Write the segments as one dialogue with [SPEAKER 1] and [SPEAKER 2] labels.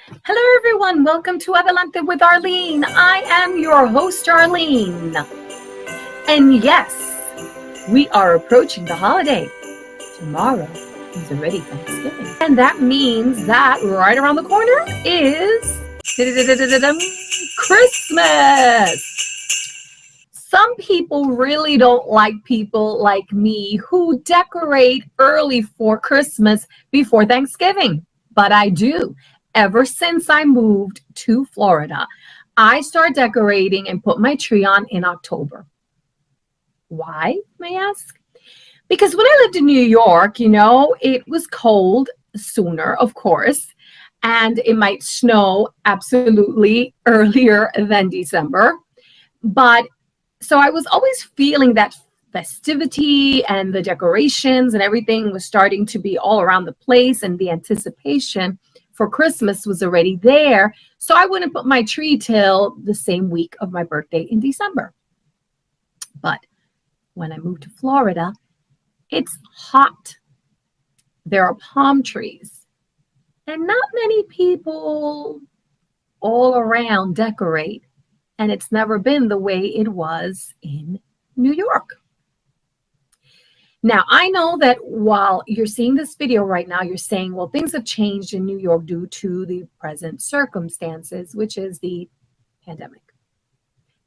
[SPEAKER 1] Hello, everyone. Welcome to Adelante with Arlene. I am your host, Arlene. And yes, we are approaching the holiday. Tomorrow is already Thanksgiving. And that means that right around the corner is Christmas. Some people really don't like people like me who decorate early for Christmas before Thanksgiving, but I do. Ever since I moved to Florida, I start decorating and put my tree on in October. Why, may I ask? Because when I lived in New York, it was cold sooner, of course, and it might snow absolutely earlier than December. But so I was always feeling that festivity and the decorations and everything was starting to be all around the place, and the anticipation for Christmas was already there. So I wouldn't put my tree till the same week of my birthday in December. But when I moved to Florida, it's hot. There are palm trees, and not many people all around decorate. And it's never been the way it was in New York. Now, I know that while you're seeing this video right now, you're saying, well, things have changed in New York due to the present circumstances, which is the pandemic.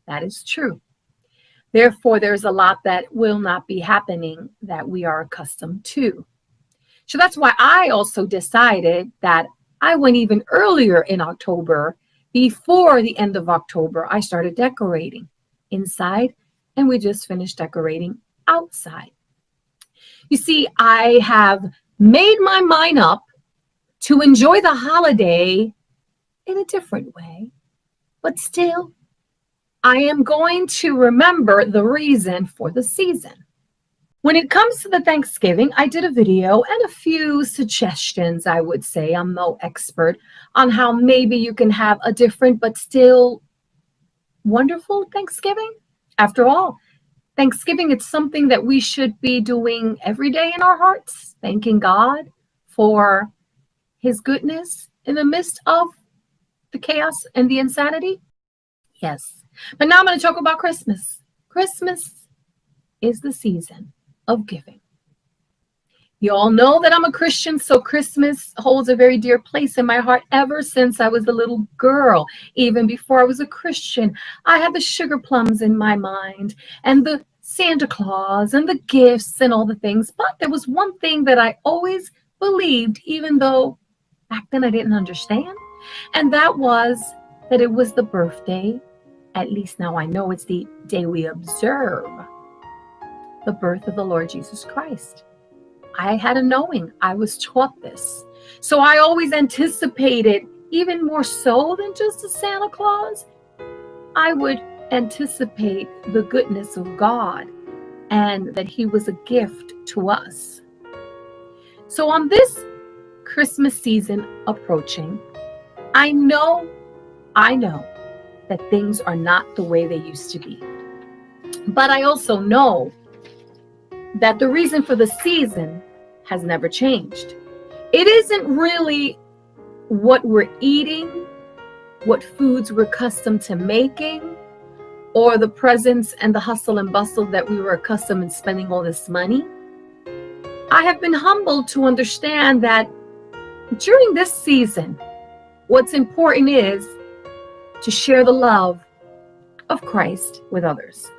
[SPEAKER 1] That is true. Therefore, there's a lot that will not be happening that we are accustomed to. So that's why I also decided that I went even earlier in October. Before the end of October, I started decorating inside, and we just finished decorating outside. You see, I have made my mind up to enjoy the holiday in a different way, but still, I am going to remember the reason for the season. When it comes to the Thanksgiving, I did a video and a few suggestions, I would say. I'm no expert on how maybe you can have a different but still wonderful Thanksgiving. After all, Thanksgiving is something that we should be doing every day in our hearts, thanking God for his goodness in the midst of the chaos and the insanity. Yes. But now I'm going to talk about Christmas. Christmas is the season of giving. You all know that I'm a Christian, so Christmas holds a very dear place in my heart ever since I was a little girl. Even before I was a Christian, I had the sugar plums in my mind and the Santa Claus and the gifts and all the things. But there was one thing that I always believed, even though back then I didn't understand, and that was that it was the birthday. At least now I know it's the day we observe the birth of the Lord Jesus Christ. I had a knowing. I was taught this. So I always anticipated, even more so than just a Santa Claus, I would anticipate the goodness of God and that he was a gift to us. So on this Christmas season approaching, I know that things are not the way they used to be. But I also know that the reason for the season has never changed. It isn't really what we're eating, what foods we're accustomed to making, or the presents and the hustle and bustle that we were accustomed in spending all this money. I have been humbled to understand that during this season, what's important is to share the love of Christ with others.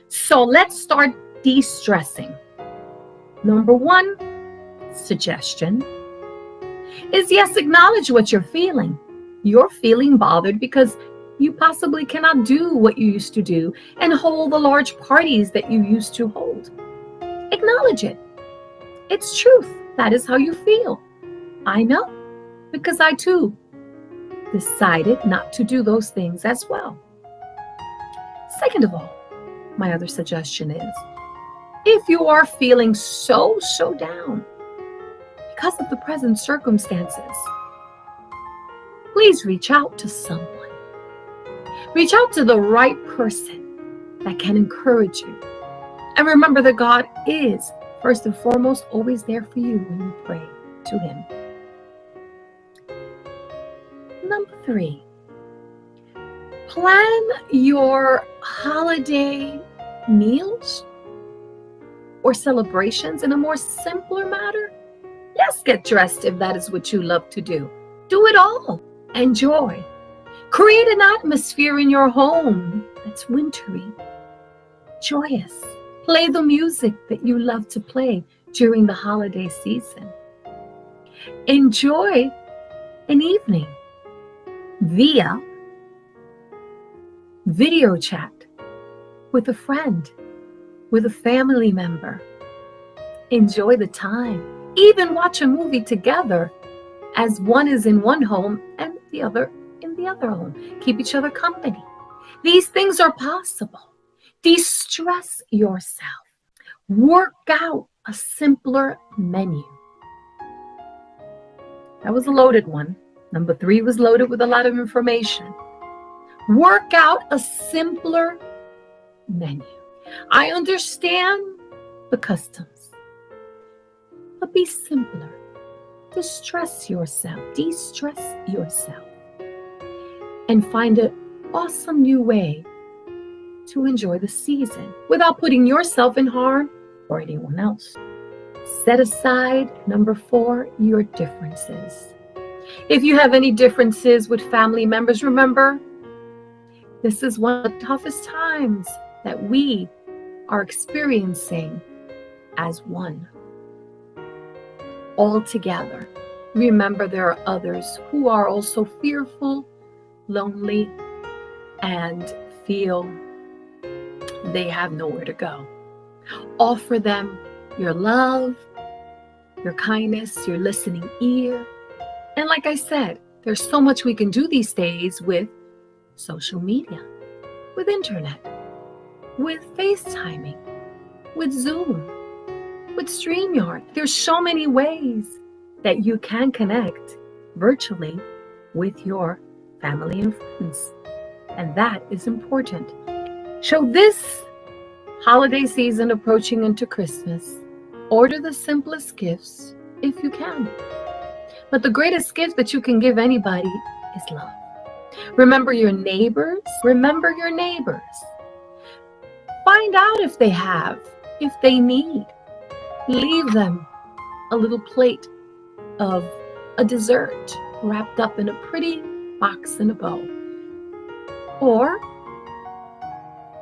[SPEAKER 1] So let's start de-stressing. Number one suggestion is, yes, acknowledge what you're feeling. You're feeling bothered because you possibly cannot do what you used to do and hold the large parties that you used to hold. Acknowledge it. It's truth. That is how you feel. I know, because I too decided not to do those things as well. Second of all, my other suggestion is, if you are feeling so down because of the present circumstances, please reach out to someone. Reach out to the right person that can encourage you. And remember that God is, first and foremost, always there for you when you pray to him. Number 3, plan your holiday meals or celebrations in a more simpler manner. Yes, get dressed if that is what you love to do. Do it all. Enjoy. Create an atmosphere in your home that's wintry, joyous. Play the music that you love to play during the holiday season. Enjoy an evening via video chat with a friend, with a family member. Enjoy the time. Even watch a movie together as one is in one home and the other in the other home. Keep each other company. These things are possible. De-stress yourself. Work out a simpler menu. That was a loaded one. Number 3 was loaded with a lot of information. Work out a simpler menu. I understand the customs, but be simpler. De-stress yourself, and find an awesome new way to enjoy the season without putting yourself in harm or anyone else. Set aside, number 4, your differences. If you have any differences with family members, remember, this is one of the toughest times that we are experiencing as one. All together. Remember, there are others who are also fearful, lonely, and feel they have nowhere to go. Offer them your love, your kindness, your listening ear. And like I said, there's so much we can do these days with social media, with internet, with FaceTiming, with Zoom, with StreamYard. There's so many ways that you can connect virtually with your family and friends. And that is important. So this holiday season approaching into Christmas, order the simplest gifts if you can. But the greatest gift that you can give anybody is love. Remember your neighbors. Remember your neighbors. Find out if they have, if they need. Leave them a little plate of a dessert wrapped up in a pretty box and a bow. Or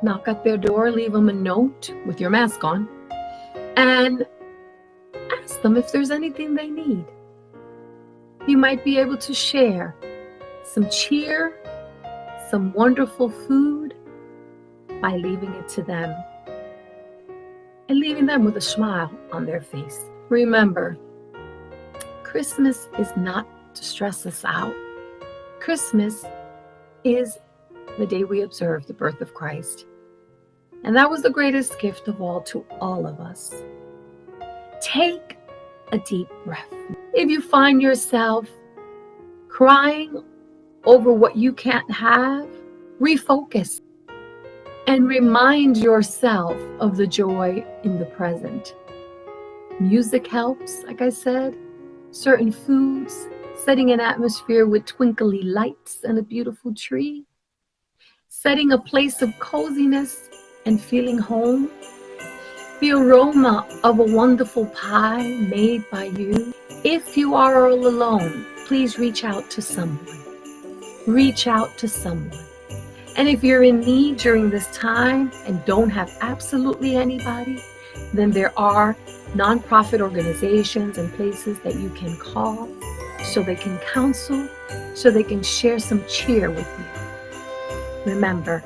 [SPEAKER 1] knock at their door, leave them a note with your mask on, and ask them if there's anything they need. You might be able to share some cheer, some wonderful food by leaving it to them and leaving them with a smile on their face. Remember, Christmas is not to stress us out. Christmas is the day we observe the birth of Christ. And that was the greatest gift of all to all of us. Take a deep breath. If you find yourself crying over what you can't have, refocus and remind yourself of the joy in the present. Music helps, like I said, certain foods, setting an atmosphere with twinkly lights and a beautiful tree, setting a place of coziness and feeling home, the aroma of a wonderful pie made by you. If you are all alone, please reach out to someone. Reach out to someone. And if you're in need during this time and don't have absolutely anybody, then there are nonprofit organizations and places that you can call so they can counsel, so they can share some cheer with you. Remember,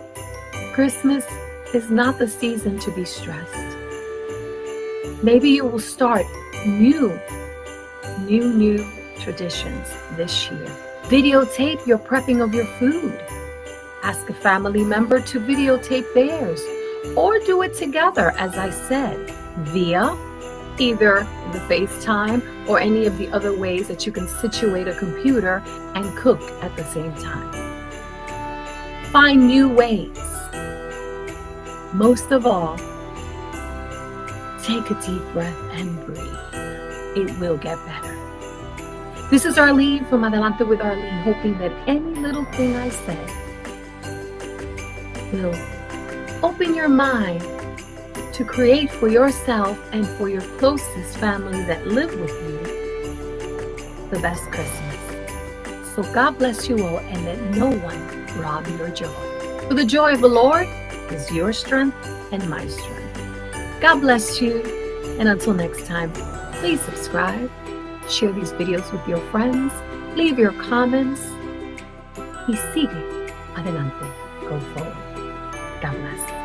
[SPEAKER 1] Christmas is not the season to be stressed. Maybe you will start new traditions this year. Videotape your prepping of your food. Ask a family member to videotape theirs, or do it together, as I said, via either the FaceTime or any of the other ways that you can situate a computer and cook at the same time. Find new ways. Most of all, take a deep breath and breathe. It will get better. This is Arlene from Adelante with Arlene, hoping that any little thing I said will open your mind to create for yourself and for your closest family that live with you the best Christmas. So God bless you all, and let no one rob your joy. For the joy of the Lord is your strength and my strength. God bless you, and until next time, please subscribe, share these videos with your friends, leave your comments, y sigue adelante, go forward. God bless.